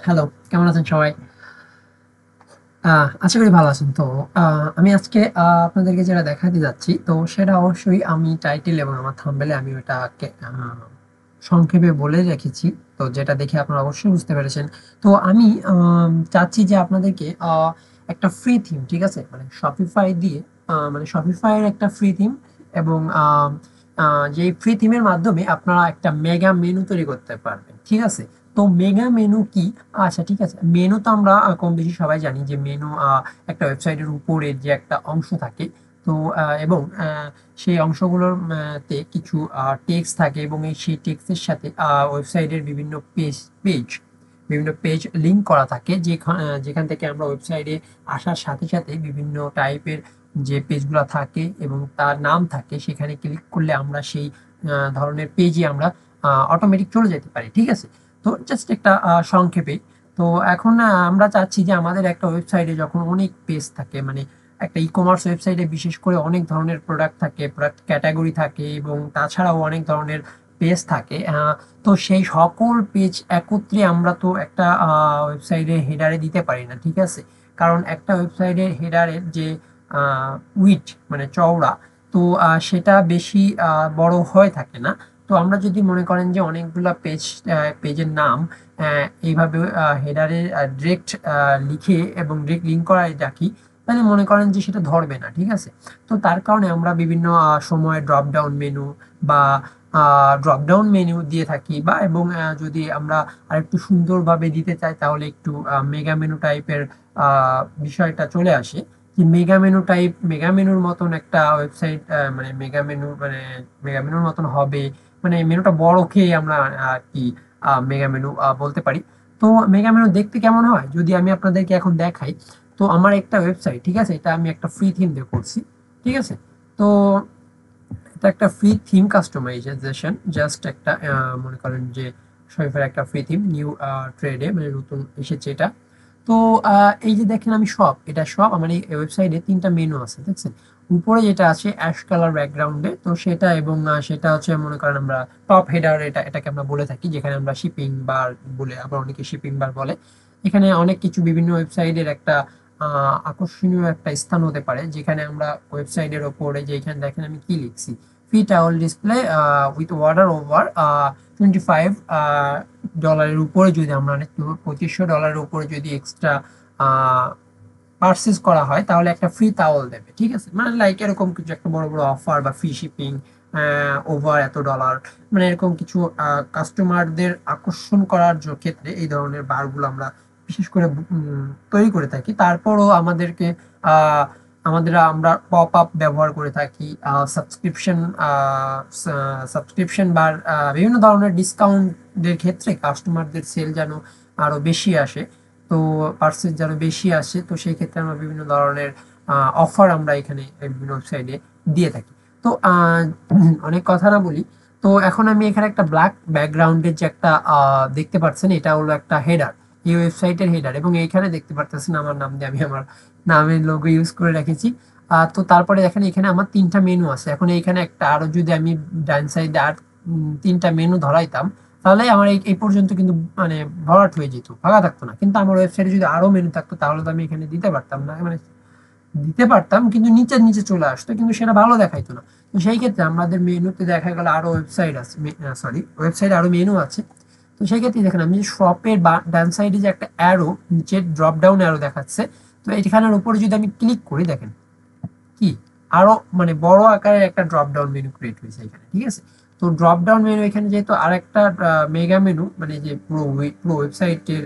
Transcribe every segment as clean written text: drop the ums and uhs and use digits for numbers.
Hello, কেমন আছেন সবাই? আশা করি ভালো আছেন। তো আমি আজকে আপনাদেরকে যেটা দেখাতে যাচ্ছি, তো সেটা অবশ্যই আমি টাইটেল এবং আমার থাম্বনেইলে আমি ওটাকে সংক্ষেপে বলে রেখেছি। তো যেটা দেখে আপনারা অবশ্যই বুঝতে পেরেছেন। তো আমি চাচ্ছি যে আপনাদেরকে একটা ফ্রি থিম, ঠিক আছে? মানে Shopify দিয়ে মানে Shopify এর একটা ফ্রি থিম এবং যেই ফ্রি থিমের মাধ্যমে আপনারা একটা মেগা মেনু তৈরি করতে পারবেন। ঠিক আছে? তো মেগা মেনু কি? আচ্ছা, ঠিক আছে। মেনু তো আমরা কম বেশি সবাই জানি যে মেনু একটা ওয়েবসাইটের উপরের যে একটা অংশ থাকে। তো এবং সেই অংশগুলোর তে কিছু টেক্সট থাকে এবং সেই টেক্সটের সাথে ওয়েবসাইটের বিভিন্ন পেজ লিঙ্ক করা থাকে, যেখান থেকে আমরা ওয়েবসাইটে আসার সাথে সাথে বিভিন্ন টাইপের যে পেজগুলো থাকে এবং তার নাম থাকে, সেখানে ক্লিক করলে আমরা সেই ধরনের পেজে আমরা অটোমেটিক চলে যেতে পারি। ঠিক আছে? তো জাস্ট একটা সংক্ষেপে, তো এখন আমরা চাচ্ছি যে আমাদের একটা ওয়েবসাইটে যখন অনেক পেজ থাকে, মানে একটা ই-কমার্স ওয়েবসাইটে বিশেষ করে অনেক ধরনের প্রোডাক্ট থাকে, প্রোডাক্ট ক্যাটাগরি থাকে এবং তাছাড়াও অনেক ধরনের পেজ থাকে। তো সেই সকল পেজ একত্রে আমরা তো একটা ওয়েবসাইটে হেডারে দিতে পারি না। ঠিক আছে? কারণ একটা ওয়েবসাইটের হেডারের যে উইডথ মানে চওড়া, তো সেটা বেশি বড় হয়ে থাকে না। তো আমরা যদি মনে করেন যে অনেকগুলা পেজের নাম এইভাবে হেডারে ডিরেক্ট লিখে এবং ডিরেক্ট লিঙ্ক করায় রাখি, তাহলে মনে করেন যে সেটা ধরবে না। ঠিক আছে? তো তার কারণে আমরা বিভিন্ন সময় ড্রপ ডাউন মেনু বা ড্রপ ডাউন মেনু দিয়ে থাকি, বা এবং যদি আমরা আরেকটু সুন্দরভাবে দিতে চাই তাহলে একটু মেগা মেনু টাইপের বিষয়টা চলে আসে। যে মেগা মেনুর মতন একটা ওয়েবসাইট, মানে মেগা মেনুর মতন হবে, মানে মেনুটা বড় খেয়ে আমরা আর কি মেগা মেনু বলতে পারি। তো মেগা মেনু দেখতে কেমন হয় যদি আমি আপনাদেরকে এখন দেখাই। তো আমার একটা ওয়েবসাইট, ঠিক আছে, এটা আমি একটা ফ্রি থিম দিয়ে করছি। ঠিক আছে? তো এটা একটা ফ্রি থিম কাস্টমাইজেশন, জাস্ট একটা মনে করেন যে শরীফের একটা ফ্রি থিম নিউ ট্রেডে, মানে নতুন এসেছে এটা। তো এই যে দেখেন, আমি এটা সব আমার এই ওয়েবসাইটে তিনটা মেনু আছে, দেখছেন? উপরে যেটা আছে অ্যাশ কালার ব্যাকগ্রাউন্ডে, তো সেটা এবং সেটা হচ্ছে মনে করেন আমরা টপ হেডার, এটাকে আমরা বলে থাকি, যেখানে আমরা শিপিং বার বলে, আবার অনেকে শিপিং বার বলে। এখানে অনেক কিছু বিভিন্ন ওয়েবসাইটের একটা আকর্ষণীয় একটা স্থান হতে পারে, যেখানে আমরা ওয়েবসাইটের ওপরে, যে এখানে দেখেন আমি কি লিখছি, free towel display with water over $25 উপরে, যদি আমরা $2500 উপরে যদি এক্সট্রা পারচেজ করা হয় তাহলে একটা ফ্রি টাওয়েল দেবে। ঠিক আছে? মানে লাইক এরকম কিছু একটা বড় বড় অফার, বা ফ্রি শিপিং ওভার এত ডলার, মানে এরকম কিছু কাস্টমারদের আকর্ষণ করার ক্ষেত্রে এই ধরনের বারগুলো আমরা বিশেষ করে তৈরি করে থাকি। তারপরও আহ, আমরা পপ আপ ব্যবহার করে থাকি, সাবস্ক্রিপশন বার, বিভিন্ন ধরনের ডিসকাউন্টের ক্ষেত্রে কাস্টমারদের সেল যেন আরো বেশি আসে, তো পার্সেস যেন বেশি আসে, তো সেই ক্ষেত্রে আমরা বিভিন্ন ধরনের অফার আমরা এখানে বিভিন্ন ওয়েবসাইটে দিয়ে থাকি। তো অনেক কথা না বলি, তো এখন আমি এখানে একটা ব্ল্যাক ব্যাকগ্রাউন্ডের যে একটা দেখতে পাচ্ছেন, এটা হলো একটা হেডার, এই ওয়েবসাইটের হেডার, এবং এইখানে দেখতে পারতেছেন আমার নাম দিয়ে আমি আমার নামের লোগো ইউজ করে রেখেছি। তো তারপরে দেখেন এখানে আমার তিনটা মেনু আছে। এখন এইখানে একটা আরো যদি আমি ডান সাইডে আর তিনটা মেনু ধরাইতাম, তাহলে আমার এই পর্যন্ত কিন্তু মানে ভরাট হয়ে যেত, ফাঁকা থাকতো না। কিন্তু আমার ওয়েবসাইটে যদি আরো মেনু থাকতো তাহলে তো আমি এখানে দিতে পারতাম না, মানে দিতে পারতাম কিন্তু নিচে নিচে চলে আসতো, কিন্তু সেটা ভালো দেখাইতো না। তো সেই ক্ষেত্রে আমাদের মেনুতে দেখা গেল আরো ওয়েবসাইট আছে, ওয়েবসাইটে আরো মেনু আছে। তো সেই ক্ষেত্রে দেখেন, আমি শপের ডান সাইডে যে একটা অ্যারো, নিচে ড্রপ ডাউন অ্যারো দেখাচ্ছে, তো এইখানের উপরে যদি আমি ক্লিক করি, দেখেন কি আরো মানে বড় আকারের একটা ড্রপ ডাউন মেনু ক্রিয়েট হয়েছে এখানে। ঠিক আছে? তো ড্রপ ডাউন মেনু এখানে যেহেতু আরেকটা মেগা মেনু, মানে যে পুরো ওয়েবসাইটের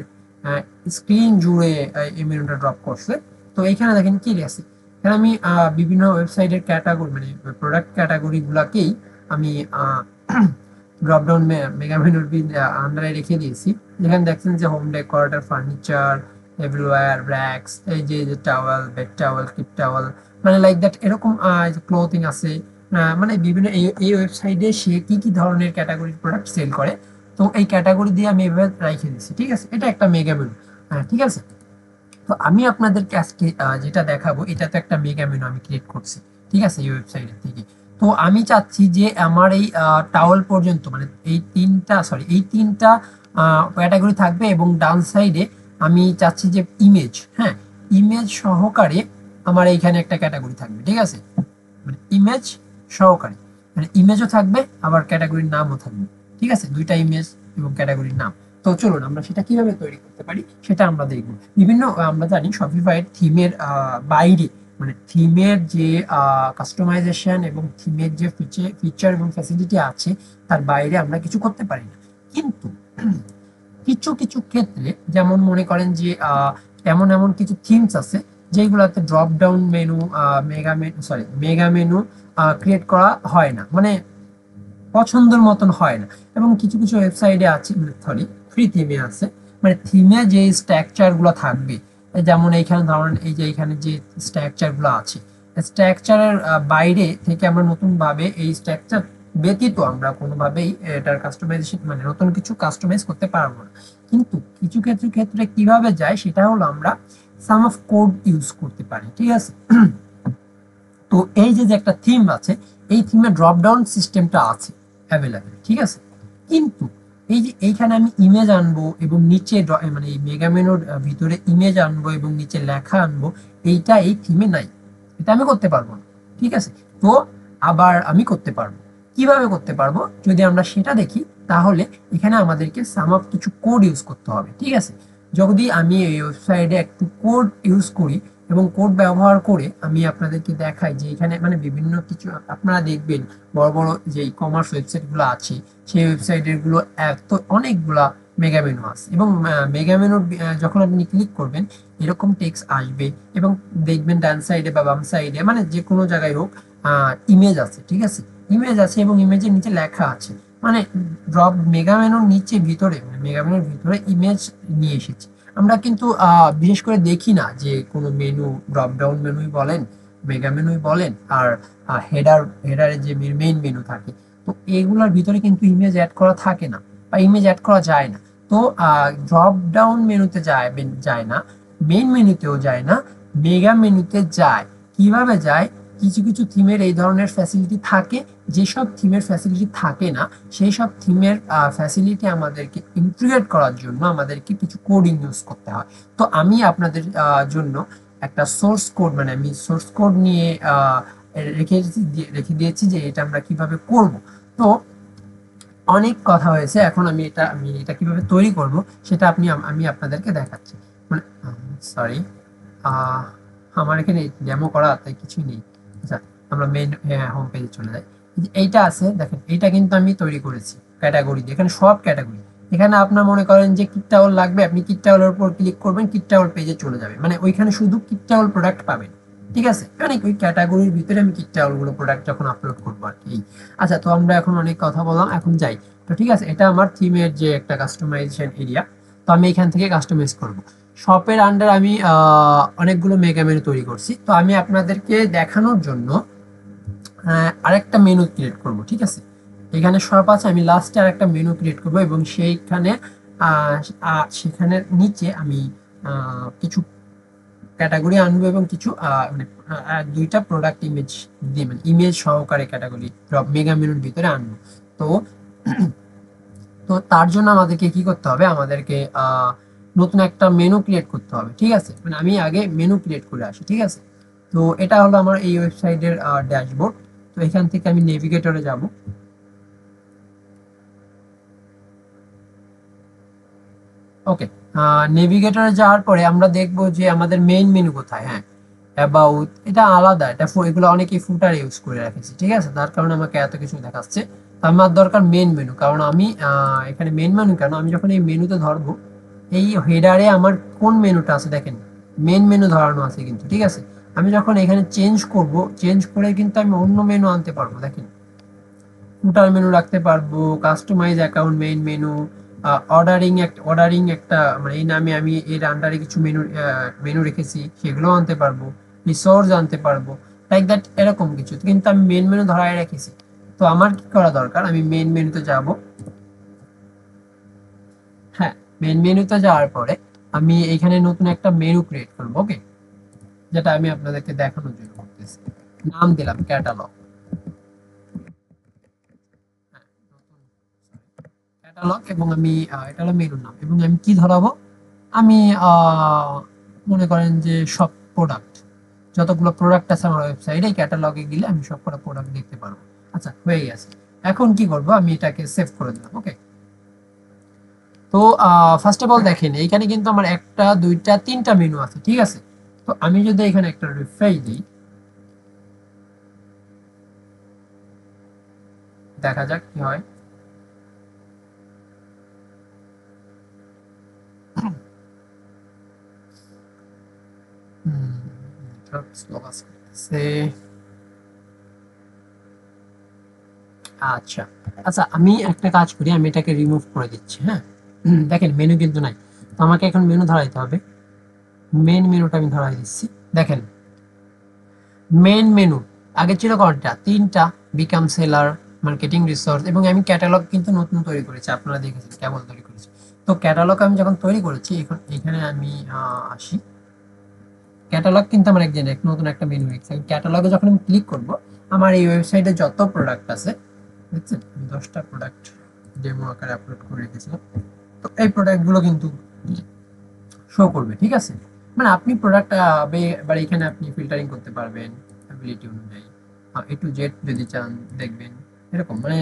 স্ক্রিন জুড়ে এই মেনুটা ড্রপ করছে। তো এইখানে দেখেন কি আছে, এখানে আমি বিভিন্ন ওয়েবসাইটের ক্যাটাগরি, মানে প্রোডাক্ট ক্যাটাগরি গুলাকেই আমি ড্রপ ডাউন মেগা মেনুর আন্ডারে রেখে দিয়েছি। যেখানে দেখছেন যে হোম ডেকোর, ফার্নিচার, এভরিওয়্যার, র্যাক্স, এই যে towel, bed towel, keep towel, মানে লাইক দ্যাট, এরকম ক্লোথিং আছে। মানে বিভিন্ন এই ওয়েবসাইটে সে কি কি ধরনের ক্যাটাগরির প্রোডাক্ট সেল করে, তো এই ক্যাটাগরি দিয়ে আমি এভাবে রেখে দিচ্ছি। ঠিক আছে? এটা একটা মেগা মেনু। ঠিক আছে? তো আমি আপনাদেরকে আজকে যেটা দেখাবো, এটা তো একটা মেগা মেনু আমি ক্রিয়েট করছি। ঠিক আছে? এই ওয়েবসাইট থেকে। তো আমি চাচ্ছি যে আমার এই টাওয়েল পর্যন্ত, মানে এই তিনটা ক্যাটাগরি থাকবে, এবং ডান সাইডে আমি চাচ্ছি যে ইমেজ, হ্যাঁ, ইমেজ সহকারে আমার এইখানে একটা ক্যাটাগরি থাকবে, ঠিক আছে, মানে ইমেজ সহকারে, মানে ইমেজও থাকবে আবার ক্যাটাগরির নামও থাকবে, ঠিক আছে, দুইটা ইমেজ এবং ক্যাটাগরির নাম। তো চলুন আমরা সেটা কিভাবে তৈরি করতে পারি সেটা আমরা দেখব। বিভিন্ন আমরা জানি শপিফাইয়ের থিমের বাইরে, মানে থিমের যে কাস্টমাইজেশন এবং থিমের যে ফিচার এবং ফ্যাসিলিটি আছে তার বাইরে আমরা কিছু করতে পারি না। কিন্তু কিছু কিছু ক্ষেত্রে যেমন মনে করেন যে এমন এমন কিছু থিমস আছে যেগুলোতে drop down menu, mega menu create করা হয় না, মানে পছন্দের মতন হয় না। এবং কিছু কিছু ওয়েবসাইটে আছে, সরি, ফ্রি থিমে আছে, মানে থিমে যে স্ট্রাকচার গুলো থাকবে, যেমন এইখানে ধরেন এই যে এইখানে যে স্ট্রাকচার গুলো আছে, স্ট্রাকচারের বাইরে থেকে আমরা নতুন ভাবে এই স্ট্রাকচার ব্যতীত আমরা কোনোভাবেই এটার কাস্টমাইজেশন, মানে নতুন কিছু কাস্টমাইজ করতে পারবো না। কিন্তু কিছু কিছু ক্ষেত্রে কিভাবে যায় সেটা হলো আমরা সাম অফ কোড ইউজ করতে পারি, ঠিক আছে। তো এই যে যে একটা থিম আছে, এই থিমে ড্রপ ডাউন সিস্টেমটা আছে অ্যাভেলেবেল, ঠিক আছে। কিন্তু এই যে এইখানে আমি ইমেজ আনবো এবং নিচে মানে এই মেগা মেনুর ভিতরে ইমেজ আনবো এবং নিচে লেখা আনবো, এইটা এই থিমে নাই, এটা আমি করতে পারবো না, ঠিক আছে। তো আবার আমি করতে পারবো, কিভাবে করতে পারবো যদি আমরা সেটা দেখি, তাহলে এখানে আমাদেরকে সাম অফ কিছু কোড ইউজ করতে হবে, ঠিক আছে। যদি আমি এই ওয়েবসাইটে একটু কোড ইউজ করি এবং কোড ব্যবহার করে আমি আপনাদেরকে দেখাই যে এখানে মানে বিভিন্ন কিছু আপনারা দেখবেন, বড় বড় যে ই কমার্স ওয়েবসাইট গুলো আছে সেই ওয়েবসাইটের গুলো এত অনেকগুলা মেগা মেনু আছে, এবং মেগা মেনুর যখন আপনি ক্লিক করবেন এরকম টেক্সট আসবে, এবং দেখবেন ডান সাইডে বা বাম সাইডে মানে যে কোনো জায়গায় হোক ইমেজ আছে, ঠিক আছে, ইমেজ আছে এবং ইমেজের নিচে লেখা আছে, মানে ড্রপ মেগা মেনুর নিচে ভিতরে, মানে মেগা মেনুর ভিতরে ইমেজ নিয়ে এসেছে। আমরা কিন্তু বিশেষ করে দেখি না যে কোনো মেনু, ড্রপ ডাউন মেনুই বলেন, মেগা মেনুই বলেন, আর হেডারে যে মেইন মেনু থাকে, তো এগুলোর ভিতরে কিন্তু ইমেজ অ্যাড করা থাকে না বা ইমেজ অ্যাড করা যায় না। তো ড্রপ ডাউন মেনুতে যায় না, মেইন মেনুতেও যায় না, মেগা মেনুতে যায়। কিভাবে যায়? কিছু কিছু থিমের এই ধরনের ফ্যাসিলিটি থাকে, যেসব থিমের ফ্যাসিলিটি থাকে না সেই সব থিমের ফ্যাসিলিটি আমাদেরকে ইন্টিগ্রেট করার জন্য আমাদেরকে কিছু কোডিং ইউজ করতে হয়। তো আমি আপনাদের জন্য একটা সোর্স কোড, মানে আমি সোর্স কোড নিয়ে রেখে দিয়েছি যে এটা আমরা কিভাবে করব। তো অনেক কথা হয়েছে, এখন আমি এটা কিভাবে তৈরি করব সেটা আমি আপনাদেরকে দেখাচ্ছি। মানে সরি, আমার এখানে ডেমো করা তাই কিছুই নেই। আচ্ছা, আমরা মেন হোম পেজে চলে যাই। এই যে এইটা আছে দেখেন, এইটা কিন্তু আমি তৈরি করেছি ক্যাটাগরি দিয়ে, এখানে সব ক্যাটাগরি। এখানে আপনার মনে করেন যে কিট টাওয়াল লাগবে, আপনি কিট টাওয়ালের উপর ক্লিক করবেন, কিট টাওয়াল পেজে চলে যাবে, মানে ওইখানে শুধু কিট টাওয়াল প্রোডাক্ট পাবেন, ঠিক আছে, মানে ওই ক্যাটাগরির ভিতরে আমি কিট টাওয়াল গুলো প্রোডাক্ট যখন আপলোড করবো আর কি। আচ্ছা, তো আমরা এখন অনেক কথা বললাম, এখন যাই। তো ঠিক আছে, এটা আমার থিমের যে একটা কাস্টমাইজেশন এরিয়া। তো আমি এখান থেকে কাস্টমাইজ করব। শপের আন্ডার আমি অনেকগুলো মেগা মেনু তৈরি করছি, তো আমি আপনাদেরকে দেখানোর জন্য আরেকটা মেনু ক্রিয়েট করব, ঠিক আছে। এখানে শপ আছে, আমি লাস্টে আরেকটা মেনু ক্রিয়েট করব এবং সেইখানে সেখানের নিচে আমি কিছু ক্যাটাগরি আনবো এবং কিছু মানে দুইটা প্রোডাক্ট ইমেজ দিয়ে, মানে ইমেজ সহকারে ক্যাটাগরি মেগা মেনুর ভিতরে আনবো। তো তো তার জন্য আমাদেরকে কি করতে হবে, আমাদেরকে নতুন একটা মেনু ক্রিয়েট করতে হবে, ঠিক আছে, মানে আমি আগে মেনু ক্রিয়েট করে আসি, ঠিক আছে। তো এটা হলো আমার এই ওয়েবসাইটের ড্যাশবোর্ড। তো এখান থেকে আমি নেভিগেটরে যাব। ওকে, নেভিগেটরে যাওয়ার পরে আমরা দেখবো যে আমাদের মেইন মেনু কোথায়। হ্যাঁ, অ্যাবাউট এটা আলাদা, এটা এগুলো অনেকেই ফুটার ইউজ করে রেখেছে, ঠিক আছে, তার কারণে আমাকে এত কিছু দেখাচ্ছে। তো আমার দরকার মেন মেনু, কারণ আমি এখানে মেন মেনু কেন, আমি যখন এই মেনুতে ধরবো, এই হেডারে আমার কোন মেনুটা আছে দেখেন, মেন মেনু ধরানো আছে কিন্তু, ঠিক আছে। আমি যখন এখানে চেঞ্জ করব, চেঞ্জ করে কিন্তু আমি অন্য মেনু আনতে পারবো, দেখেন, ফুটার মেনু রাখতে পারবো, customize account, main menu, ordering একটা, মানে এই নামে আমি এর আন্ডারে কিছু মেনু রেখেছি সেগুলো আনতে পারবো, রিসোর্স আনতে পারবো, লাইক দ্যাট, এরকম কিছু। কিন্তু আমি মেন মেনু ধরায় রেখেছি। তো আমার কি করা দরকার, আমি মেন মেনুতে যাব। হ্যাঁ, মেন মেনুতে যাওয়ার পরে আমি এখানে নতুন একটা মেনু ক্রিয়েট করবো, ওকে, যেটা আমি আপনাদেরকে দেখানোর জন্য করতেছি। নাম দিলাম ক্যাটালগ। ক্যাটালগ এবং আমি এটা হলো মেনুর নাম এবং আমি কি ধরাবো, আমি মনে করেন যে সব প্রোডাক্ট, যতগুলো প্রোডাক্ট আছে আমার ওয়েবসাইটে ক্যাটালগে গেলে আমি সবকটা প্রোডাক্ট দেখতে পারবো। আচ্ছা, হয়ে গেছে। এখন কি করব, আমি এটাকে সেভ করে দিলাম। ওকে, তো ফার্স্ট অফ অল দেখেন এইখানে কিন্তু আমার একটা দুইটা তিনটা মেনু আছে, ঠিক আছে। তো আমি যদি এখানে একটা রিফ্রেশ দিই, দেখা যাক কি হয়। হুম, নেটওয়ার্ক স্লো কাজ করতেছে। আচ্ছা, আচ্ছা, আমি একটা কাজ করি, আমি এটাকে রিমুভ করে দিচ্ছি। হ্যাঁ, দেখেন মেনু কিন্তু নাই, তো আমাকে এখন মেনু ধরাইতে হবে। মেন মেনুটা আমি ধরাই দিচ্ছি। দেখেন মেন মেনু আগে ছিল কয়টা, তিনটা, বিকাম সেলার, মার্কেটিং রিসোর্স এবং আমি ক্যাটালগ কিন্তু নতুন তৈরি করেছি, আপনারা দেখেছেন কেবল তৈরি করেছি। তো ক্যাটালগ আমি যখন তৈরি করেছি, এখন এখানে আমি আসি। ক্যাটালগ কিন্তু আমার একদিন এক নতুন একটা মেনু রেখেছি। ক্যাটালগে যখন আমি ক্লিক করব, আমার এই ওয়েবসাইটে যত প্রোডাক্ট আছে, দেখছেন আমি 10টা প্রোডাক্ট ডেমো আকারে আপলোড করে রেখেছিলাম। তো এই প্রোডাক্টগুলো কিন্তু শো করবে, ঠিক আছে। মানে আপনি প্রোডাক্ট এবার এখানে আপনি ফিল্টারিং করতে পারবেন অ্যাবিলিটি অনুযায়ী, এ টু জেড যদি চান দেখবেন, এরকম মানে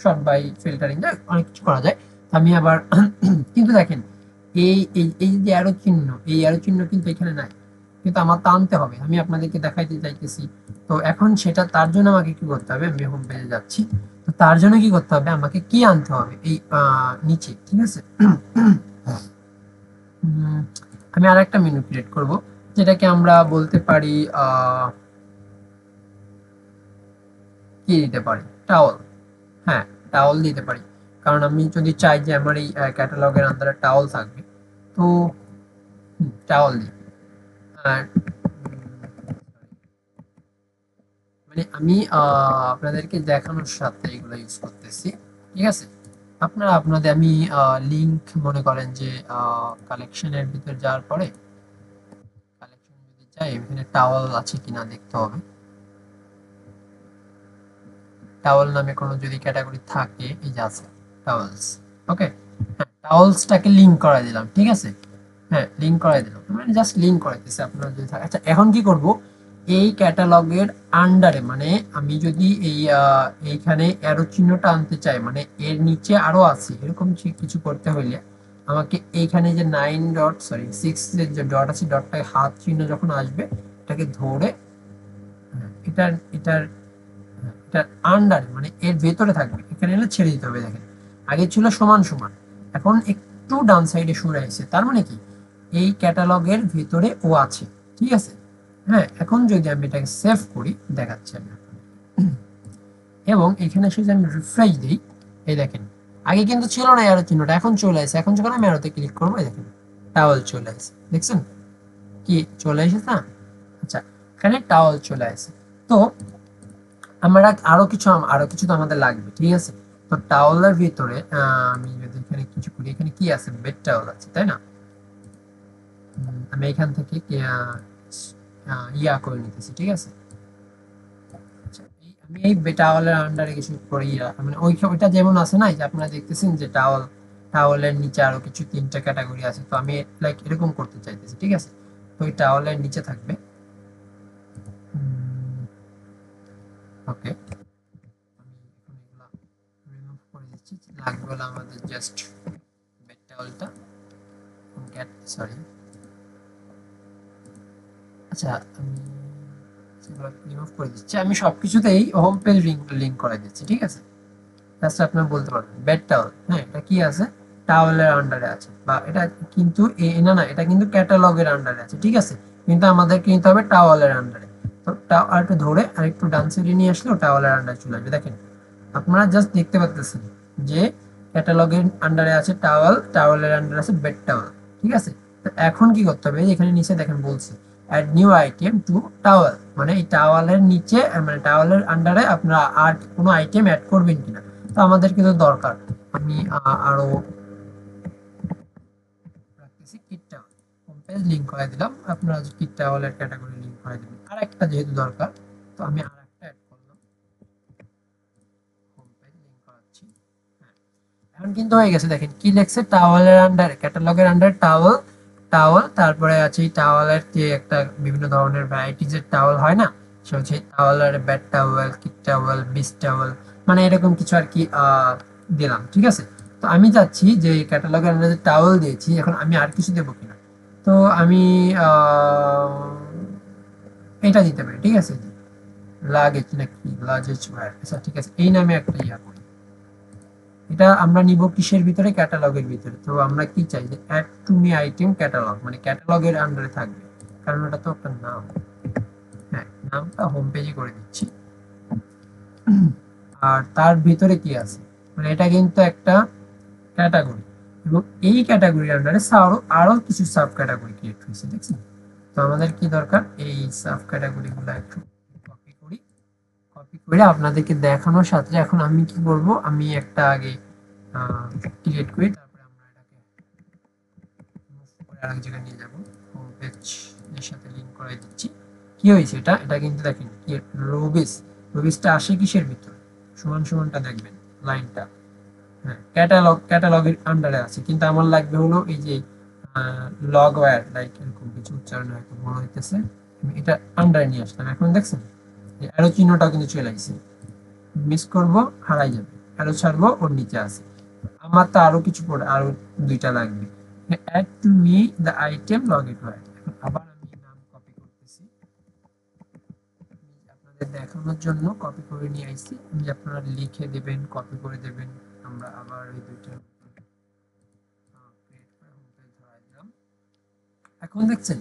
শর্ট বাই ফিল্টারিং অনেক কিছু করা যায়। তো আমি আবার কিন্তু দেখেন এই যে অ্যারো চিহ্ন, এই অ্যারো চিহ্ন কিন্তু এখানে নাই, কিন্তু আমার তা আনতে হবে। আমি আপনাদেরকে দেখাইতে চাইতেছি। তো এখন সেটা তার জন্য আমাকে কি করতে হবে, আমি হোম পেজে যাচ্ছি। তো তার জন্য কি করতে হবে, আমাকে কি আনতে হবে এই নিচে, ঠিক আছে। উম, আমি আর একটা মেনু ক্রিয়েট করব, যেটাকে আমরা বলতে পারি কি দিতে পারি, টাওয়াল। হ্যাঁ, টাওয়াল দিতে পারি, কারণ আমি যদি চাই যে আমার এই ক্যাটালগের আন্ডারে টাওয়াল থাকবে, তো টাওয়াল দিই। আর মানে আমি আপনাদেরকে দেখানোর সাথে এগুলো ইউজ করতেছি, ঠিক আছে। আপনারা আপনাদের আমি লিংক মনে করেন যে কালেকশনের ভিতর যাওয়ার পরে, কালেকশন যদি যাই এখানে টাওয়াল আছে কিনা দেখতে হবে। টাওয়াল নামে কোনো যদি ক্যাটাগরি থাকে, এই যে আছে টাওয়ালস। ওকে, হ্যাঁ, টাওয়ালসটাকে লিংক করাই দিলাম, ঠিক আছে। হ্যাঁ, লিংক করাই দিলাম, মানে জাস্ট লিংক করাইতেছে আপনার যদি থাকে। আচ্ছা, এখন কি করব, এই ক্যাটালগের আন্ডারে মানে আমি যদি এইখানে অ্যারো চিহ্নটা আনতে চাই, মানে এর নিচে আরো আছে এরকম কিছু করতে হইলে আমাকে এইখানে যে 6 এর যে ডট আছে, ডটটায় হাত চিহ্ন যখন আসবে, এটাকে ধরে, হ্যাঁ, এটার এটার আন্ডারে মানে এর ভেতরে থাকবে, এখানে এলে ছেড়ে দিতে হবে। দেখেন আগে ছিল সমান সমান, এখন একটু ডান সাইডে সরে আসছে, তার মানে কি এই ক্যাটালগের ভিতরে ও আছে, ঠিক আছে। হ্যাঁ, এখন যদি আমি এটাকে সেভ করি, দেখাচ্ছি আমি আপনাকে। এবং এখানে এসে যদি আমি রিফ্রেশ দিই, এই দেখেন আগে কিন্তু ছিল না অ্যারো চিহ্নটা, এখন চলে আসে। এখন যখন আমি অ্যারোতে ক্লিক করবো, এই দেখেন টাওয়াল চলে আসে, দেখছেন কি চলে এসেছে না। আচ্ছা, এখানে টাওয়াল চলে আসে। তো আমরা আরো কিছু তো আমাদের লাগবে, ঠিক আছে। তো টাওয়ালের ভিতরে আমি যদি এখানে কিছু করি, এখানে কি আছে, বেড টাওয়াল আছে, তাই না। আমি এখান থেকে ইয়া করে নিতেছি, ঠিক আছে। আচ্ছা, আমি এই টাওয়ালের আন্ডারে কিছু করি, মানে ওইটা যেমন আছে না, এই যে আপনারা দেখতেছেন যে টাওয়ালের নিচে আরো কিছু তিনটা ক্যাটাগরি আছে, তো আমি লাইক এরকম করতে চাইতেছি, ঠিক আছে। তো ওই টাওয়ালের নিচে থাকবে। ওকে, আমি এখন এগুলা রিমুভ করে দিচ্ছি, লাগবে হলো আমাদের জাস্ট বেড টাওয়ালটা, গেট সরি। আচ্ছা, আমি সেগুলো রিমুভ করে দিচ্ছি, আমি সবকিছুতেই হোম পেজ লিংক করে দিচ্ছি, ঠিক আছে। জাস্ট আপনার বলতে পারবেন বেড টাওয়াল, হ্যাঁ এটা কি আছে, টাওয়ালের আন্ডারে আছে, বা এটা কিন্তু না না, এটা কিন্তু ক্যাটালগের আন্ডারে আছে, ঠিক আছে। কিন্তু আমাদের কিনতে হবে টাওয়ালের আন্ডারে। তো আর একটু ধরে আর একটু ডান সাইডে নিয়ে আসলেও টাওয়ালের আন্ডারে চলে আসবে। দেখেন আপনারা জাস্ট দেখতে পাচ্ছেন যে ক্যাটালগের আন্ডারে আছে টাওয়াল, টাওয়ালের আন্ডারে আছে বেড টাওয়াল, ঠিক আছে। তো এখন কি করতে হবে, এখানে নিচে দেখেন বলছে add new item to towel, মানে এই টাওয়ালের নিচে মানে টাওয়ালের আন্ডারে আপনারা আর কোনো আইটেম অ্যাড করবেন কিনা। তো আমাদের কিন্তু দরকার, আমি আরো রাখতেছি kit towel, home page link করে দিলাম, আপনারা কিট টাওয়ালের ক্যাটাগরি লিংক করে দিবেন। আর একটা যেহেতু দরকার, তো আমি আর একটা অ্যাড করলাম, হোম পেজ লিংক করাচ্ছি। হ্যাঁ, এখন কিন্তু হয়ে গেছে, দেখেন কি লেখছে, টাওয়ালের আন্ডারে, ক্যাটালগের আন্ডারে টাওয়াল, টাওয়াল, তারপরে আছে এই টাওয়ালের যে একটা বিভিন্ন ধরনের ভ্যারাইটিজের টাওয়াল হয় না, সে হচ্ছে টাওয়ালের bath towel, kick towel, beach towel, মানে এরকম কিছু আর কি দিলাম, ঠিক আছে। তো আমি চাচ্ছি যে ক্যাটালগের আন্ডারে টাওয়াল দিয়েছি, এখন আমি আর কিছু দেবো কিনা। তো আমি এটা দিতে পারি, ঠিক আছে, লাগেজ নাকি লাগেজ ওয়্যার, আচ্ছা ঠিক আছে, এই নামে একটা ইয়া করি। এটা আমরা নিব কিসের ভিতরে, ক্যাটালগের ভিতরে। তো আমরা কি চাই যে add to me item catalogue, মানে ক্যাটালগের আন্ডারে থাকবে, কারণ এটা তো একটা নাম। হ্যাঁ, নামটা হোম পেজে করে দিচ্ছি। আর তার ভিতরে কি আছে, মানে এটা কিন্তু একটা ক্যাটাগরি, এবং এই ক্যাটাগরির আন্ডারে আরো আরো কিছু সাব ক্যাটাগরি ক্রিয়েট হয়েছে, দেখছেন। তো আমাদের কি দরকার, এই সাব ক্যাটাগরি গুলো একটু কপি করি, কপি করে আপনাদেরকে দেখানোর সাথে এখন আমি কি করব, আমি একটা আগে ক্রিয়েট করি, তারপরে আমরা এটাকে মুভ করে আরেক জায়গায় নিয়ে যাব। হোম পেজ এর সাথে লিংক করাই দিচ্ছি। কি হয়েছে, এটা এটা কিন্তু দেখেন কি রবিস, রবিসটা আসে কিসের ভিতর, সমান সমানটা দেখবেন লাইনটা, হ্যাঁ ক্যাটালগ, ক্যাটালগের আন্ডারে আছে, কিন্তু আমার লাগবে হলো এই যে লগ ওয়্যার, লাইক এরকম কিছু উচ্চারণ হয়তো মনে হইতেছে, আমি এটা আন্ডারে নিয়ে আসলাম, এখন দেখছেন এই অ্যারো চিহ্নটাও কিন্তু চলে আসছে, মিস করব হারাই যাবে, অ্যারো ছাড়বো ওর নিচে আছে। আমার তো আরো কিছু পড়ে, আরো দুইটা লাগবে, add to me the item log it where. এখন আবার আমি নাম কপি করতেছি, আপনাদের দেখানোর জন্য কপি করে নিয়ে আইছি, আমি আপনারা লিখে দেবেন, কপি করে দেবেন। আমরা আবার এই দুইটা ক্রিয়েট করে হোম পেজ ধরাই দিলাম। এখন দেখছেন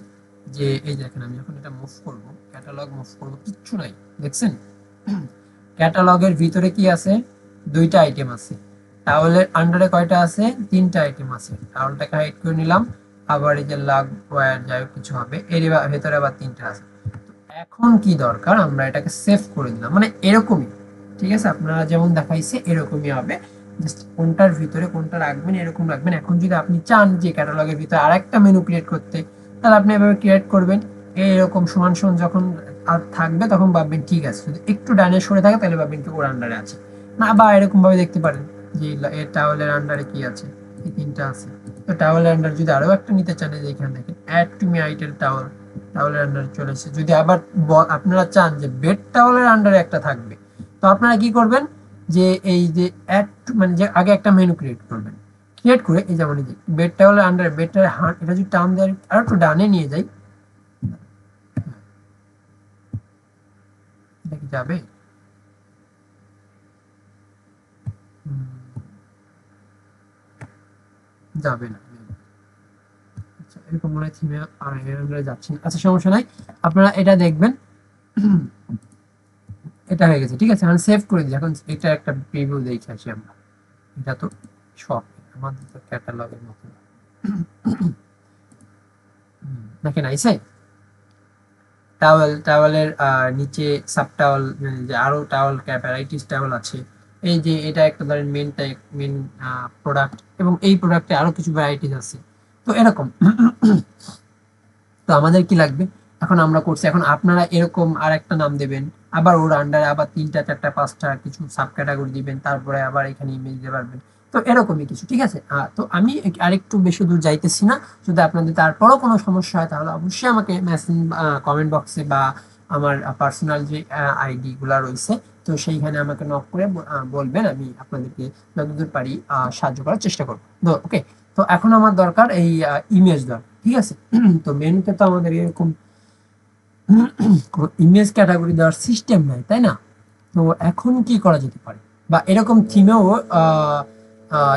যে এই দেখেন আমি যখন এটা মুভ করব, ক্যাটালগ মুভ করব, কিচ্ছু নাই, দেখছেন ক্যাটালগের ভিতরে কি আছে, দুইটা আইটেম আছে, টাওয়েলের আন্ডারে কয়টা আছে, তিনটা আইটেম আছে, টাওয়েলটাকে হাইড করে নিলাম, আবার এই যে লাগ ওয়্যার যাই হোক কিছু হবে, এর ভেতরে আবার তিনটা আছে। এখন কি দরকার, আমরা এটাকে সেভ করে দিলাম, মানে এরকমই, ঠিক আছে, আপনারা যেমন দেখাইছে এরকমই হবে, জাস্ট কোনটার ভিতরে কোনটা রাখবেন এরকম রাখবেন। এখন যদি আপনি চান যে ক্যাটালগের ভিতরে আরেকটা মেনু ক্রিয়েট করতে, তাহলে আপনি এভাবে ক্রিয়েট করবেন, এরকম সমান সমান যখন আর থাকবে তখন ভাববেন ঠিক আছে, যদি একটু ডানে সরে থাকে তাহলে ভাববেন কি ওর আন্ডারে আছে, না বা এরকম ভাবে দেখতে পারেন যে এর টাওয়েলের আন্ডারে কি আছে, এই তিনটা আছে। তো টাওয়েলের আন্ডার যদি আরো একটা নিতে চান, যে এখানে দেখেন add to me item towel, টাওয়েলের আন্ডারে চলে এসেছে। যদি আবার আপনারা চান যে বেড টাওয়েলের আন্ডারে একটা থাকবে, তো আপনারা কি করবেন, যে এই যে অ্যাড মানে যে আগে একটা মেনু ক্রিয়েট করবেন, ক্রিয়েট করে এই যেমন এই যে বেড টাওয়েলের আন্ডারে বেডটার এটা যদি টার্ম দেয় আর একটু ডানে নিয়ে যাই, এটা কি যাবে, যাবে না, আচ্ছা এরকম মনে হয় থিমে আর আমরা যাচ্ছি না, আচ্ছা সমস্যা নাই, আপনারা এটা দেখবেন। এটা হয়ে গেছে, ঠিক আছে, এখন সেভ করে দিই। এখন এটা একটা প্রিভিউ দেখে আসি আমরা, এটা তো শপ, আমাদের তো ক্যাটালগের মতো নাকি নাইসে, টাওয়েল, টাওয়েলের নিচে সাব টাওয়েল, যে আরো টাওয়েল ভ্যারাইটিস টাওয়েল আছে, এই যে এটা একটা ধরেন মেন টাইপ, মেন প্রোডাক্ট, এবং এই প্রোডাক্টে আরো কিছু ভ্যারাইটিস আছে, তো এরকম। তো আমাদের কি লাগবে, এখন আমরা করছি, এখন আপনারা এরকম আর একটা নাম দেবেন, আবার ওর আন্ডারে আবার তিনটা চারটা পাঁচটা কিছু সাব ক্যাটাগরি দিবেন, তারপরে আবার এখানে ইমেজ দিতে পারবেন, তো এরকমই কিছু, ঠিক আছে। তো আমি আরেকটু বেশি দূর যাইতেছি না, যদি আপনাদের তারপরও কোনো সমস্যা হয় তাহলে অবশ্যই আমাকে মেসেজ, কমেন্ট বক্সে বা আমার পার্সোনাল যে আইডি গুলা রয়েছে, তো সেইখানে আমাকে নক করে বলবেন, আমি আপনাদেরকে যতদূর পারি সাহায্য করার চেষ্টা করবো। ওকে, তো এখন আমার দরকার এই ইমেজ দরকার, ঠিক আছে। তো মেনুতে তো আমাদের এরকম কোনো ইমেজ ক্যাটাগরি দেওয়ার সিস্টেম নাই, তাই না। তো এখন কি করা যেতে পারে, বা এরকম থিমেও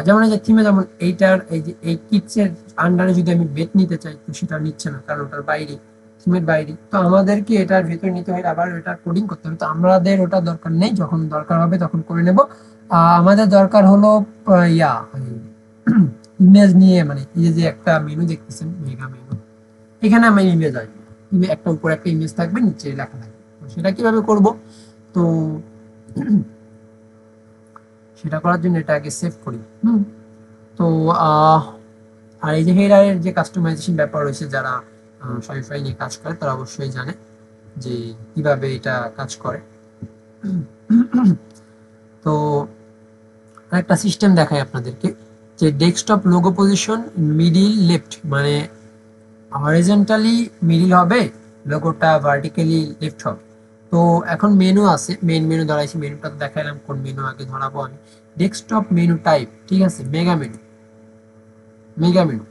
যেমন এই যে থিমে যেমন এইটার এই যে এই কিটসের আন্ডারে যদি আমি বেট নিতে চাই, তো সেটা নিচ্ছে না, কারণ ওটার বাইরে, থিমের বাইরে, তো আমাদেরকে এটার ভিতরে নিতে হয়, আবার এটা কোডিং করতে হবে, তো আমাদের ওটা দরকার নেই, যখন দরকার হবে তখন করে নেব। আমাদের দরকার হলো ইয়া ইমেজ নিয়ে, মানে এই যে একটা মেনু দেখতেছেন, মেগা মেনু, এখানে আমার ইমেজ আসবে, একটা উপরে একটা ইমেজ থাকবে, নিচে লেখা থাকবে, তো সেটা কিভাবে করব, তো সেটা করার জন্য এটা আগে সেভ করি। তো আর এই যে হেডারের যে কাস্টমাইজেশন ব্যাপার রয়েছে, যারা শপিফাই নিয়ে কাজ করে তারা অবশ্যই জানে যে কিভাবে এটা কাজ করে। তো একটা সিস্টেম দেখাই আপনাদেরকে, যে desktop logo position middle left, মানে হরিজন্টালি মিডিল হবে, লোগোটা ভার্টিক্যালি লেফট হবে। তো এখন মেনু আছে, মেন মেনু ধরাইছি, মেনুটা তো দেখাইলাম, কোন মেনু আগে ধরাবো আমি। ডেস্কটপ মেনু টাইপ, ঠিক আছে, মেগা মেনু, মেগা মেনু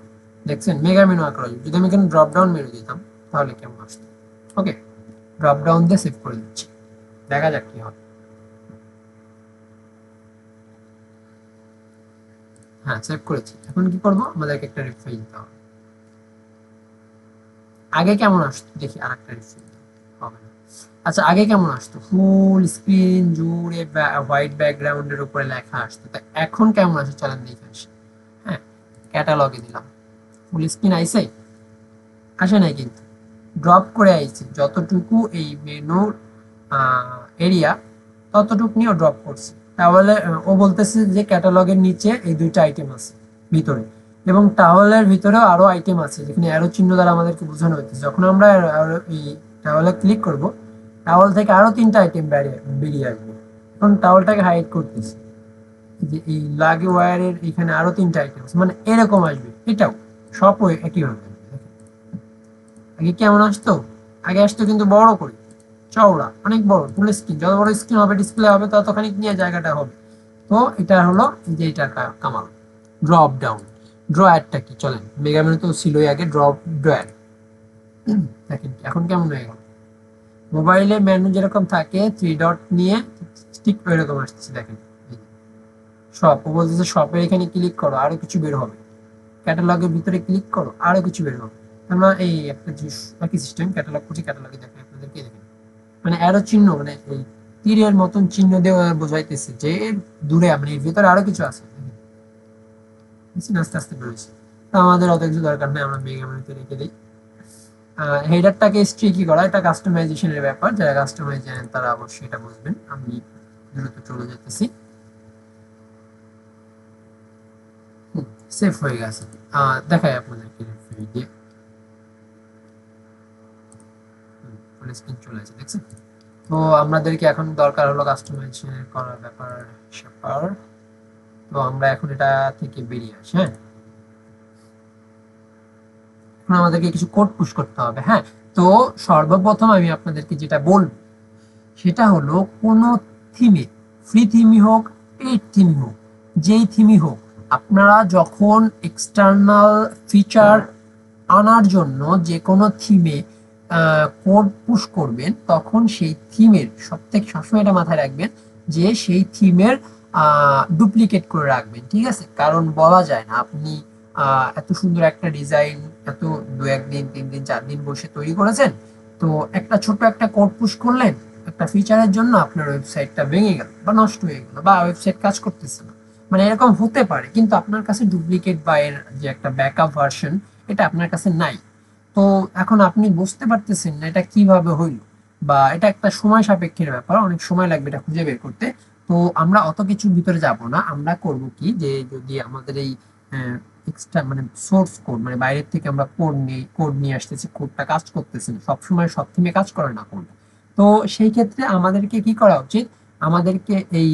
দেখছেন, মেগা মেনু আকার আসবে। যদি আমি এখানে ড্রপ ডাউন মেনু দিতাম তাহলে কেমন আসতো? ওকে, ড্রপ ডাউন দিয়ে সেভ করে দিচ্ছি, দেখা যাক কি হয়। হ্যাঁ, সেভ করেছি। এখন কি করবো, আমাদেরকে একটা রিফ্রেশ দিতে হবে। আগে কেমন আসতো দেখি, আর একটা রিফ্রেশ হবে না। আচ্ছা, আগে কেমন আসতো, ফুল স্ক্রিন জুড়ে হোয়াইট ব্যাকগ্রাউন্ডের উপরে লেখা আসতো, তা এখন কেমন আসে চলেন দেখে আসি। হ্যাঁ, ক্যাটালগে দিলাম, ফুল স্ক্রিন আইছে? আসে নাই কিন্তু, ড্রপ করে আইছে, যতটুকু এই মেনুর এরিয়া ততটুকু নিয়ে ড্রপ করছে। তাহলে ও বলতেছে যে ক্যাটালগের নিচে এই দুইটা আইটেম আছে ভিতরে, এবং টাওয়ালের ভিতরেও আরো আইটেম আছে, যেখানে অ্যারো চিহ্ন দ্বারা আমাদেরকে বোঝানো হচ্ছে। যখন আমরা এই টাওয়ালে ক্লিক করব, টাওয়াল থেকে আরো তিনটা আইটেম বেরিয়ে আসবে। এখন টাওয়ালটাকে হাইড করতেছি, যে এই লাগে ওয়্যারের এখানে আরো তিনটা আইটেম আছে, মানে এরকম আসবে। এটাও সব একই হবে। আগে কেমন আসতো, আগে আসতো কিন্তু বড় করে, চওড়া, অনেক বড় ফুল স্ক্রিন, যত বড় স্ক্রিন হবে ডিসপ্লে হবে ততখানি নিয়ে জায়গাটা হবে। তো এটা হলো যে এটা কামাল। ড্রপ ডাউন, ড্রয়ারটা কি, চলেন মেগা মেনু তো ছিলই আগে, ড্রপ ড্রয়ার দেখেন এখন কেমন হয়ে গেল। মোবাইলে মেনু যেরকম থাকে থ্রি ডট নিয়ে, ঠিক ওইরকম আসছে দেখেন। শপ, ও বলতেছে শপের এখানে ক্লিক করো আরো কিছু বের হবে, ক্যাটালগের ভিতরে ক্লিক করো আরো কিছু বের হবে। আমরা এই একটা একই সিস্টেম, ক্যাটালগ করছি, ক্যাটালগে দেখেন আপনাদেরকে, দেখেন মানে অ্যারো চিহ্ন, মানে এই তীরের মতন চিহ্ন দিয়ে বোঝাইতেছে যে দূরে, মানে এর ভিতরে আরো কিছু আছে, আস্তে আস্তে বেরোচ্ছে। তো আমাদের অত কিছু দরকার নেই, আমরা মেগা মেনুতে রেখে দিই। হেডারটাকে স্ট্রিকি করা, এটা কাস্টমাইজেশনের ব্যাপার, যারা কাস্টমাইজ জানেন তারা অবশ্যই এটা বুঝবেন। আমি দ্রুত চলে যেতেছি। সেফ হয়ে গেছে, দেখাই আপনাদেরকে রিফ্রেশ দিয়ে। ফুল স্ক্রিন চলে আসে, দেখছেন? তো আমাদেরকে এখন দরকার হলো কাস্টমাইজেশন করার ব্যাপার স্যাপার। তো আমরা এখন এটা থেকে বেরিয়ে আসি। হ্যাঁ, এখন আমাদেরকে কিছু কোড পুশ করতে হবে। হ্যাঁ, তো সর্বপ্রথম আমি আপনাদেরকে যেটা বলবো সেটা হলো, কোনো থিমে, ফ্রি থিমই হোক, পেইড থিমই হোক, যেই থিমই হোক, আপনারা যখন এক্সটার্নাল ফিচার আনার জন্য যে কোনো থিমে কোড পুশ করবেন, তখন সেই থিমের সবসময় এটা মাথায় রাখবেন যে সেই থিমের ডুপ্লিকেট করে রাখবেন, ঠিক আছে? কারণ বলা যায় না আপনি এত সুন্দর একটা ডিজাইন এত দু একদিন 3 দিন 4 দিন বসে তৈরি করেছেন, তো একটা ছোট একটা কোড পুশ করলেন একটা ফিচারের জন্য, আপনার ওয়েবসাইটটা ভেঙে গেল বা নষ্ট হয়ে গেল বা ওয়েবসাইট কাজ করতেছে না, মানে এরকম হতে পারে। কিন্তু আপনার কাছে ডুপ্লিকেট বা এর যে একটা ব্যাকআপ ভার্সন, এটা আপনার কাছে নাই। তো এখন আপনি বুঝতে পারতেছেন না এটা কিভাবে হইল, বা এটা একটা সময় সাপেক্ষের ব্যাপার, অনেক সময় লাগবে এটা খুঁজে বের করতে। তো আমরা অত কিছুর ভিতরে যাব না, আমরা করব কি, যে যদি আমাদের এই এক্সট্রা মানে সোর্স কোড, মানে বাইরের থেকে আমরা কোড নিয়ে আসতেছি, কোডটা কাজ করতেছে না, সবসময় সব থিমে কাজ করে না কোড। তো সেই ক্ষেত্রে আমাদেরকে কি করা উচিত, আমাদেরকে এই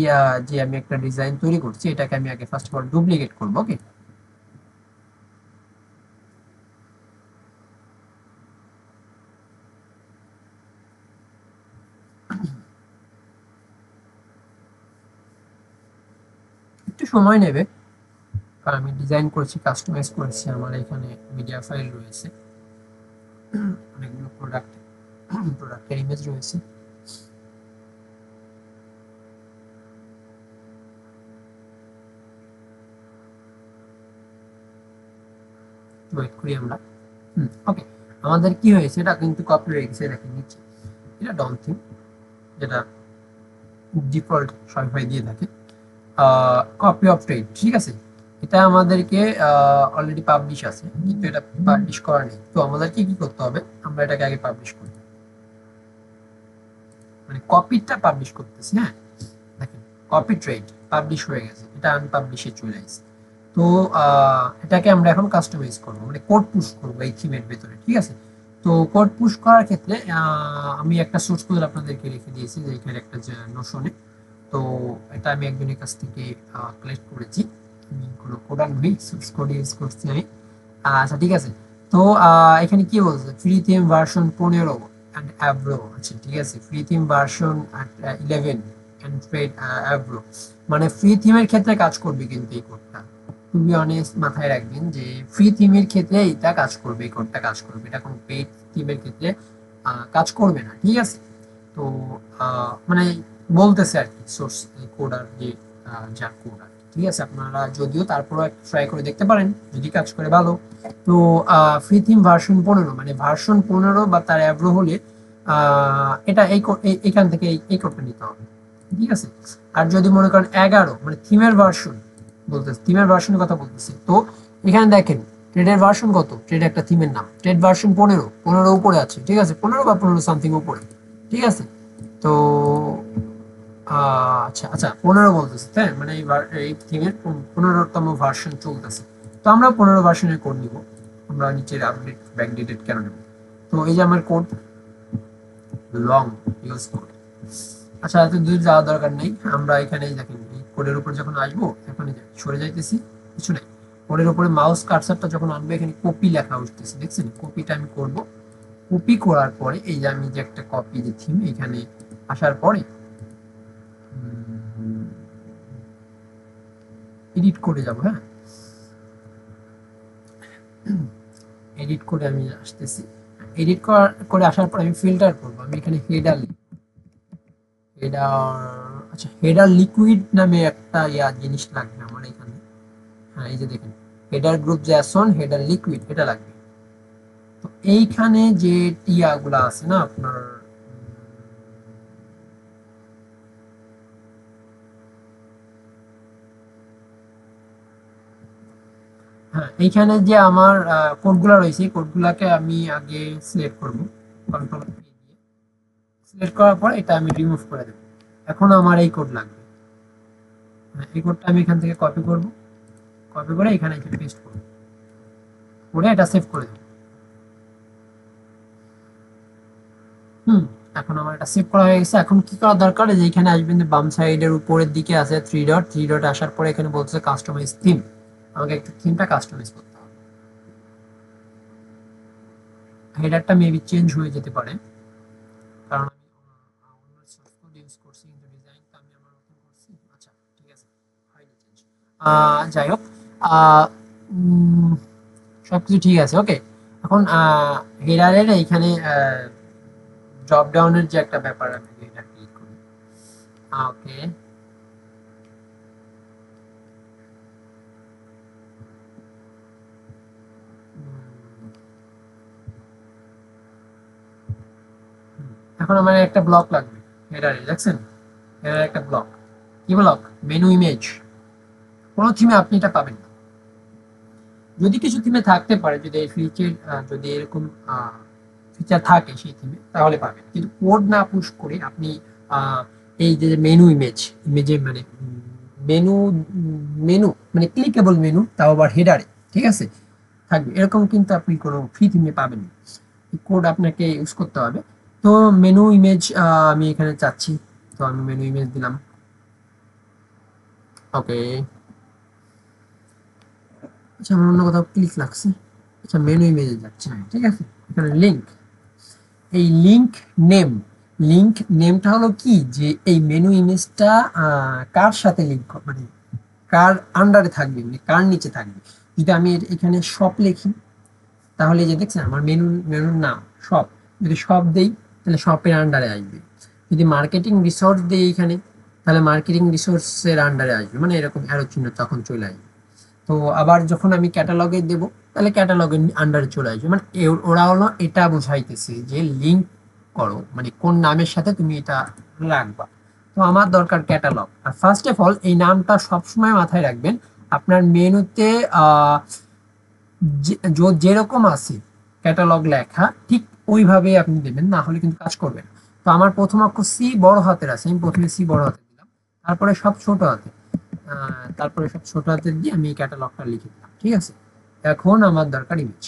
যে আমি একটা ডিজাইন তৈরি করছি, এটাকে আমি আগে ফার্স্ট অফ অল ডুপ্লিকেট করবো। ওকে, একটু সময় নেবে, কারণ আমি ডিজাইন করেছি, কাস্টমাইজ করেছি, আমার এখানে মিডিয়া ফাইল রয়েছে, অনেকগুলো প্রোডাক্টের ইমেজ রয়েছে। ওয়েট করি আমরা। ওকে, আমাদের কি হয়েছে, এটা কিন্তু কপি হয়ে গেছে, দেখেন নিচে, এটা ডন থিম, যেটা ডিফল্ট সবাই দিয়ে থাকে। কপি অফ ট্রেড, ঠিক আছে, এটা আমাদেরকে অলরেডি পাবলিশ আছে, কিন্তু এটা পাবলিশ করা নেই। তো আমাদেরকে কি করতে হবে, আমরা এটাকে আগে পাবলিশ করি, মানে কপিটা পাবলিশ করতেছি। হ্যাঁ, দেখেন কপি ট্রেড পাবলিশ হয়ে গেছে, এটা আনপাবলিশে চলে আসছে। তো এটাকে আমরা এখন কাস্টমাইজ করবো, মানে কোড পুশ করবো এই থিমের ভেতরে, ঠিক আছে? তো কোড পুশ করার ক্ষেত্রে আমি একটা সোর্স কোড আপনাদেরকে রেখে দিয়েছি যে এখানে একটা নোশনে, তো এটা আমি একজনের কাছ থেকে কালেক্ট করেছি, আমি কোনো কোডার নই, সোর্স কোড ইউজ করছি আমি। আচ্ছা ঠিক আছে। তো এখানে কি বলছে, free theme version 15 and above আছে, ঠিক আছে, free theme version 11 and trade above, মানে ফ্রি থিমের ক্ষেত্রে কাজ করবে কিন্তু এই কোডটা, টু বি অনেস্ট মাথায় রাখবেন যে ফ্রি থিমের ক্ষেত্রে এটা কাজ করবে, এই কোডটা কাজ করবে, এটা কোনো পেইড থিমের ক্ষেত্রে কাজ করবে না, ঠিক আছে। তো মানে বলতেছে আর কি সোর্স কোড আর যে যার কোড আর কি, ঠিক আছে, আপনারা যদিও তারপরে ট্রাই করে দেখতে পারেন, যদি কাজ করে ভালো। তো ফ্রি থিম ভার্সন 15, মানে ভার্সন 15 বা তার অ্যাব্রো হলে এটা এখান থেকে এই কোডটা নিতে হবে, ঠিক আছে। আর যদি মনে করেন 11, মানে থিমের ভার্সন বলতেছে, থিমের ভার্সনের কথা বলতেছে, তো এখানে দেখেন ট্রেডের ভার্সন কত, ট্রেড একটা থিমের নাম, ট্রেড ভার্সন 15 উপরে আছে, ঠিক আছে, 15 বা 15 সামথিং উপরে, ঠিক আছে। তো আচ্ছা আচ্ছা 15 বলতেছে, তাই মানে এই থিমের 15তম ভার্সন চলতেছে। তো আমরা 15 ভার্সনের কোড নিব, আমরা নিচের আপডেট ব্যাকডেটেড কেন নেব। তো এই যে আমার কোড লং ইউজ কোড। আচ্ছা এত দূর যাওয়ার দরকার নেই, আমরা এখানে দেখেন এই কোডের উপর যখন আসবো, এখন সরে যাইতেছি, কিছু নাই, কোডের উপরে মাউস কার্সারটা যখন আনবো এখানে কপি লেখা উঠতেছে, দেখছেন, কপিটা আমি করব। কপি করার পরে এই যে আমি যে একটা কপি যে থিম এখানে আসার পরে এডিট করে যাব, হ্যাঁ, এডিট করে আমি আসতেছি। এডিট করে আসার পর আমি ফিল্টার করব, আমি এখানে হেডার, হেডার, আচ্ছা হেডার লিকুইড নামে একটা জিনিস লাগবে আমার এখানে, হ্যাঁ এই যে দেখেন header group Jason header liquid, এটা লাগবে। তো এইখানে যে গুলা আছে না আপনার, হ্যাঁ এইখানে যে আমার কোডগুলা রয়েছে, কোডগুলাকে আমি আগে সিলেক্ট করব, কন্ট্রোল পি দিয়ে সিলেক্ট করার পর এটা আমি রিমুভ করে দেব। এখন আমার এই কোড লাগবে, হ্যাঁ, এই কোডটা আমি এখান থেকে কপি করব, কপি করে এখানে পেস্ট করব, করে এটা সেভ করে দেব। হুম, এখন আমার এটা সেভ করা হয়ে গেছে। এখন কি করা দরকার, যে এখানে আসবেন যে বাম সাইডের উপরের দিকে আছে থ্রি ডট আসার পরে এখানে বলছে কাস্টমাইজ থিম, আমাকে একটু থিমটা কাস্টমাইজ করতে হবে। হেডারটা মেবি চেঞ্জ হয়ে যেতে পারে, কারণ আমি অন্য সোর্স কোড ইউজ করছি, কিন্তু ডিজাইনটা আমি আমার মতন করছি। আচ্ছা ঠিক আছে, হয়নি চেঞ্জ, যাই হোক, আহ, উম, সবকিছু ঠিক আছে, ওকে। এখন হেডারের এইখানে ড্রপ ডাউনের যে একটা ব্যাপার, আমি এটা ক্লিক করি, ওকে। এখন আমার একটা ব্লক লাগবে হেডারে, দেখছেন, হেডারে একটা ব্লক, কি ব্লক, মেনু ইমেজ। কোনো থিমে আপনি এটা পাবেন না, যদি কিছু থিমে থাকতে পারে, যদি এই ফিচার, যদি এরকম ফিচার থাকে সেই থিমে তাহলে পাবেন, কিন্তু কোড না পুশ করে আপনি আহ, এই যে মেনু ইমেজে মানে মেনু মেনু মানে ক্লিকেবল মেনু, তাও আবার হেডারে, ঠিক আছে, থাকবে এরকম কিন্তু আপনি কোনো ফ্রি থিমে পাবেন না, কোড আপনাকে ইউজ করতে হবে। তো মেনু ইমেজ আমি এখানে চাচ্ছি, তো আমি মেনু ইমেজ দিলাম, ওকে। আচ্ছা আমার অন্য কোথাও ক্লিক লাগছে, আচ্ছা মেনু ইমেজে যাচ্ছে না, ঠিক আছে, এখানে লিঙ্ক, এই লিঙ্ক নেম, লিঙ্ক নেমটা হলো কি, যে এই মেনু ইমেজটা কার সাথে লিঙ্ক, মানে কার আন্ডারে থাকবে, মানে কার নিচে থাকবে। যদি আমি এখানে শপ লিখি, তাহলে এই যে দেখছেন আমার মেনুর নাম শপ, যদি শপ দেই তাহলে শপের আন্ডারে আসবে, যদি মার্কেটিং রিসোর্স দেই এখানে, তাহলে মার্কেটিং রিসোর্সের আন্ডারে আসবে, মানে এরকম অ্যারো চিহ্ন তখন চলে আসবে। তো আবার যখন আমি ক্যাটালগে দেব, তাহলে ক্যাটালগের আন্ডারে চলে আসবে, মানে ওরা হলো এটা বোঝাইতেছে যে লিঙ্ক করো, মানে কোন নামের সাথে তুমি এটা রাখবা। তো আমার দরকার ক্যাটালগ, আর ফার্স্ট অফ অল এই নামটা সবসময় মাথায় রাখবেন, আপনার মেনুতে যেরকম আছে ক্যাটালগ লেখা ঠিক ওইভাবে আপনি দেবেন, না হলে কিন্তু কাজ করবে না। তো আমার প্রথম অক্ষর সি বড় হাতের আছে, আমি প্রথমে সি বড় হাতে দিলাম, তারপরে সব ছোট হাতে, তারপরে সব ছোট হাতে দিয়ে আমি ক্যাটালগটা লিখে দিলাম, ঠিক আছে। এখন আমার দরকার ইমেজ,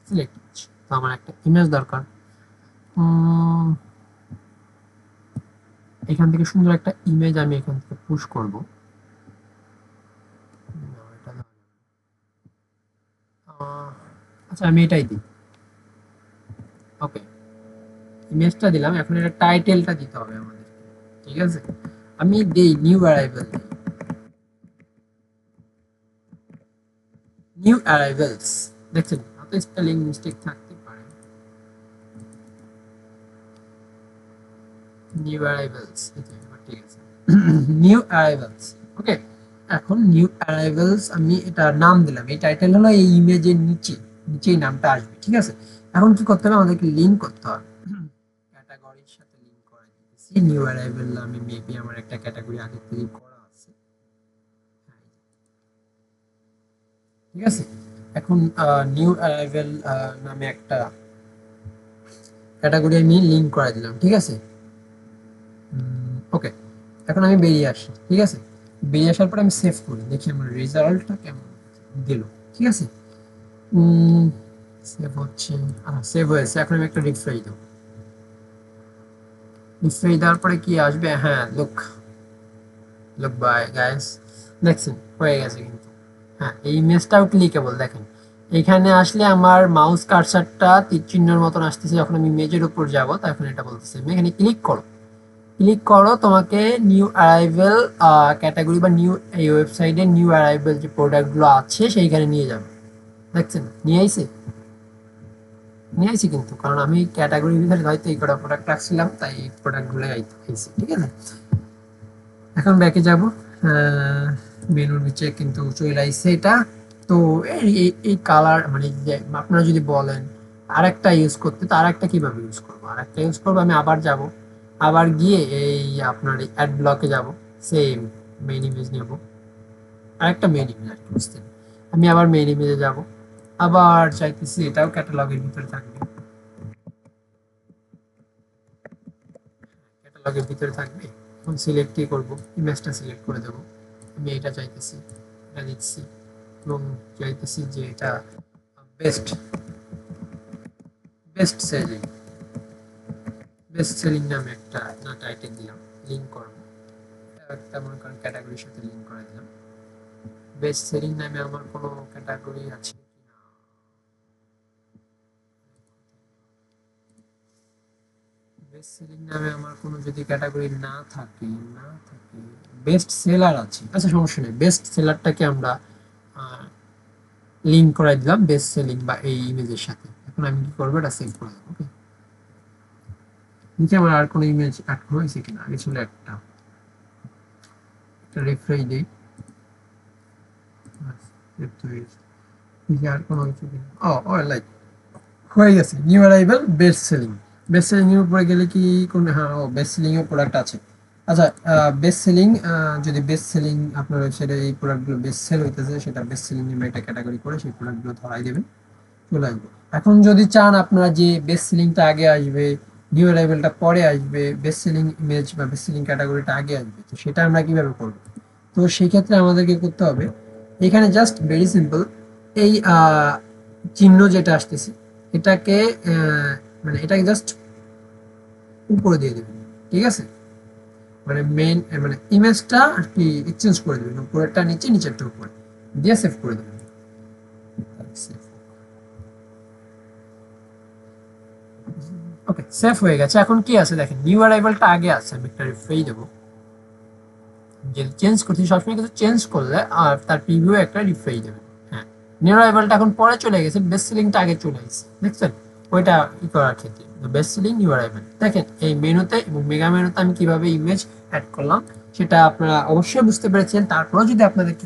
সিলেক্ট ইমেজ, তো আমার একটা ইমেজ দরকার। উম, এখান থেকে সুন্দর একটা ইমেজ আমি এখান থেকে পুশ করব। আচ্ছা আমি এটাই দিই। ওকে, ইমেজটা দিলাম, এখন এটা টাইটেলটা দিতে হবে আমাদের, ঠিক আছে। আমি দেই নিউ অ্যারাইভেল, নিউ অ্যারাইভেলস। দেখছেন হয়তো স্পেলিং মিস্টেক থাকতে পারে। নিউ অ্যারাইভেলস, ঠিক আছে। নিউ অ্যারাইভেলস, ওকে। এখন নিউ অ্যারাইভেলস আমি এটা নাম দিলাম, এই টাইটেল হলো এই ইমেজের নিচে, নিচেই নামটা আসবে, ঠিক আছে। এখন কি করতে হবে, আমাদেরকে লিঙ্ক করতে হবে, ক্যাটাগরির সাথে লিঙ্ক করে দিতেছি। নিউ অ্যারাইভেল আমি মেবি আমার একটা ক্যাটাগরি আগে থেকে করা আছে, ঠিক আছে। এখন নিউ অ্যারাইভেল নামে একটা ক্যাটাগরি আমি লিঙ্ক করে দিলাম, ঠিক আছে। ওকে, এখন আমি বেরিয়ে আসি, ঠিক আছে। বেরিয়ে আসার পর আমি সেভ করি, দেখি আমার রেজাল্টটা কেমন দিল, ঠিক আছে। সেভ হচ্ছে, সেভ হয়েছে। এখন আমি একটা রিফ্রেশ দেবো, রিফ্রেশ দেওয়ার পরে কি আসবে, হ্যাঁ লুক, লুক বাই গাইস, দেখছেন হয়ে গেছে কিন্তু। হ্যাঁ, এই ইমেজটাও ক্লিকেবল, দেখেন এখানে আসলে আমার মাউস কার্সারটা তীর চিহ্নের মতন আসতেছে, যখন আমি ইমেজের উপর যাব তখন এটা বলতেছে আমি এখানে ক্লিক করো, ক্লিক করো, তোমাকে নিউ অ্যারাইভেল ক্যাটাগরি বা নিউ, এই ওয়েবসাইটে নিউ অ্যারাইভেল যে প্রোডাক্টগুলো আছে সেইখানে নিয়ে যাবে। দেখছেন নিয়ে আইছে, নিয়ে আইছি কিন্তু, কারণ আমি ক্যাটাগরির ভিতরে হয়তো এই কটা প্রোডাক্ট রাখছিলাম, তাই এই প্রোডাক্টগুলো আইছে, ঠিক আছে। এখন ব্যাকে যাব, মেনুর নিচে কিন্তু চলে আইছে এটা। তো এই কালার মানে যে আপনারা যদি বলেন আরেকটা ইউজ করতে, তো আরেকটা কিভাবে ইউজ করবো, আরেকটা ইউজ করবো, আমি আবার যাব, আবার গিয়ে এই আপনার অ্যাড ব্লকে যাব, সেম মেইন ইমেজ নেব, আরেকটা মেইন ইমেজ আর কি, বুঝতে, আমি আবার মেইন ইমেজে যাব, আবার চাইতেছি এটাও ক্যাটালগের ভিতরে থাকবে, ক্যাটালগের ভিতরে থাকবে। এখন সিলেক্ট কি করবো, ইমেজটা সিলেক্ট করে দেবো, আমি এটা চাইতেছি, এটা দিচ্ছি, এবং চাইতেছি যে এটা best, best selling, best selling নামে একটা টাইটেল দিলাম, লিঙ্ক করবো, একটা মনে করেন ক্যাটাগরির সাথে লিঙ্ক করে দিলাম। বেস্ট সেলিং নামে আমার কোনো ক্যাটাগরি আছে কিনা, বেস্ট সেলিং নামে আমার কোনো যদি ক্যাটাগরি না থাকে, না থাকে, বেস্ট সেলার আছে, আচ্ছা সমস্যা নেই, বেস্ট সেলারটাকে আমরা লিঙ্ক করে দিলাম বেস্ট সেলিং বা এই ইমেজের সাথে। এখন আমি কি করবো, এটা সেভ করে দেবো, ওকে। নিচে আমার আর কোনো ইমেজ অ্যাড হয়েছে কিনা, আগে ছিল একটা, একটা রিফ্রেশ দিই, আর কোনো কিছু কিনা, ও লাইক হয়ে গেছে, new arrival best selling. Best selling এর উপরে গেলে কি কোন, হ্যাঁ ও বেস্ট সেলিং এর প্রোডাক্ট আছে। আচ্ছা, বেস্ট সেলিং, যদি বেস্ট সেলিং আপনার ওয়েবসাইটে এই প্রোডাক্টগুলো বেস্ট সেল হইতেছে, সেটা বেস্ট সেলিং নামে একটা ক্যাটাগরি করে সেই প্রোডাক্টগুলো ধরাই দেবেন, চলে আসবে। এখন যদি চান আপনারা যে বেস্ট সেলিংটা আগে আসবে, নিউ অ্যারাইভেলটা পরে আসবে, বেস্ট সেলিং ইমেজ বা বেস্ট সেলিং ক্যাটাগরিটা আগে আসবে, তো সেটা আমরা কিভাবে করব। তো সেই ক্ষেত্রে আমাদেরকে করতে হবে, এখানে জাস্ট ভেরি সিম্পল, এই চিহ্ন যেটা আসতেছে এটাকে মানে এটাকে জাস্ট উপরে দিয়ে দেবেন, ঠিক আছে। মানে মেন মানে ইমেজটা আর কি এক্সচেঞ্জ করে দেবেন, উপরেরটা নিচে, নিচেরটা উপরে দিয়ে সেভ করে দেবেন। ওকে, সেভ হয়ে গেছে। এখন কি আছে দেখেন, নিউ অ্যারাইভেলটা আগে আছে, আমি একটা রিফ্রেশ দেবো, যে চেঞ্জ করছি সবসময় কিছু চেঞ্জ করলে আর তার প্রিভিউ একটা রিফ্রেশ দেবেন। হ্যাঁ, নিউ অ্যারাইভেলটা এখন পরে চলে গেছে, বেস্ট সেলিংটা আগে চলে গেছে, দেখছেন ওইটা ই করার ক্ষেত্রে বেস্ট সেলিং নিউ অ্যারাইভেল। দেখেন এই মেনুতে এবং মেগা মেনুতে আমি কিভাবে ইমেজ অ্যাড করলাম সেটা আপনারা অবশ্যই বুঝতে পেরেছেন। তারপরেও যদি আপনাদেরকে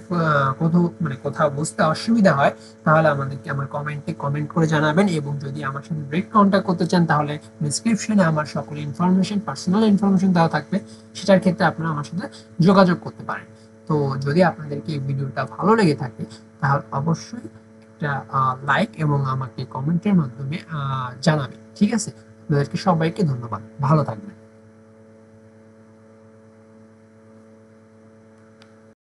কোথাও মানে কোথাও বুঝতে অসুবিধা হয়, তাহলে আমাদেরকে আমার কমেন্টে কমেন্ট করে জানাবেন, এবং যদি আমার সাথে ডিরেক্ট কন্ট্যাক্ট করতে চান তাহলে ডিসক্রিপশনে আমার সকল ইনফরমেশন, পার্সোনাল ইনফরমেশন দেওয়া থাকবে, সেটার ক্ষেত্রে আপনারা আমার সাথে যোগাযোগ করতে পারেন। তো যদি আপনাদেরকে এই ভিডিওটা ভালো লেগে থাকে তাহলে অবশ্যই একটা লাইক এবং আমাকে কমেন্টের মাধ্যমে জানাবেন, ঠিক আছে। আপনাদেরকে সবাইকে ধন্যবাদ, ভালো থাকবেন।